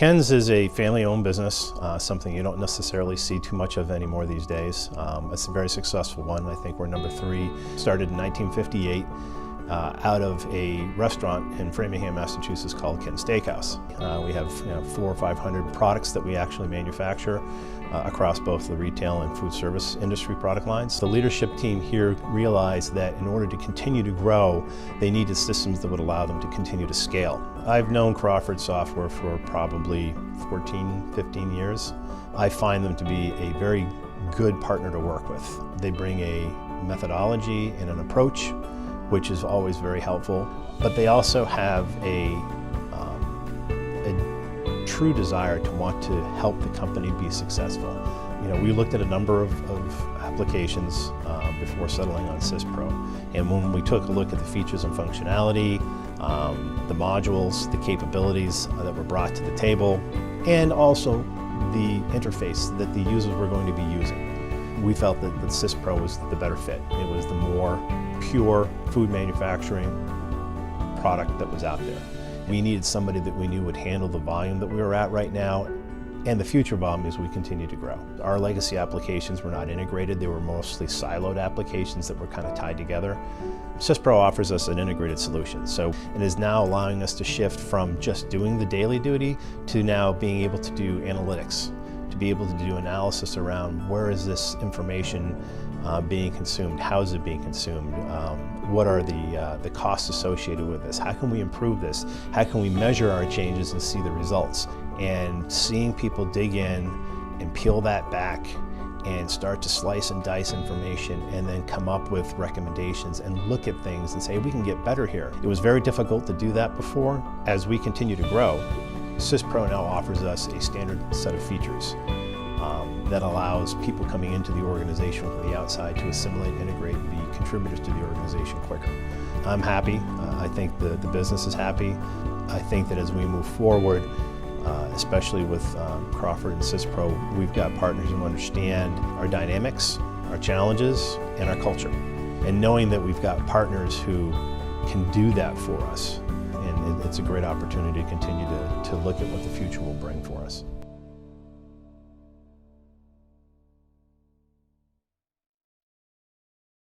Ken's is a family-owned business, something you don't necessarily see too much of anymore these days. It's a very successful one. I think we're number 3. Started in 1958 out of a restaurant in Framingham, Massachusetts called Ken's Steakhouse. We have 400 or 500 products that we actually manufacture across both the retail and food service industry product lines. The leadership team here realized that in order to continue to grow, they needed systems that would allow them to continue to scale. I've known Crawford Software for probably 14, 15 years. I find them to be a very good partner to work with. They bring a methodology and an approach which is always very helpful, but they also have a true desire to want to help the company be successful. We looked at a number of applications before settling on Syspro, and when we took a look at the features and functionality, the modules, the capabilities that were brought to the table, and also the interface that the users were going to be using, we felt that Syspro was the better fit. It was the more pure food manufacturing product that was out there. We needed somebody that we knew would handle the volume that we were at right now and the future volume as we continue to grow. Our legacy applications were not integrated. They were mostly siloed applications that were kind of tied together. Syspro offers us an integrated solution, so it is now allowing us to shift from just doing the daily duty to now being able to do analytics, to be able to do analysis around where is this information being consumed, how is it being consumed, what are the costs associated with this, how can we improve this, how can we measure our changes and see the results. And seeing people dig in and peel that back and start to slice and dice information and then come up with recommendations and look at things and say, we can get better here. It was very difficult to do that before. As we continue to grow, Syspro now offers us a standard set of features that allows people coming into the organization from the outside to assimilate and integrate the contributors to the organization quicker. I'm happy. I think the business is happy. I think that as we move forward, especially with Crawford and Syspro, we've got partners who understand our dynamics, our challenges, and our culture. And knowing that we've got partners who can do that for us, and it's a great opportunity to continue to look at what the future will bring for us.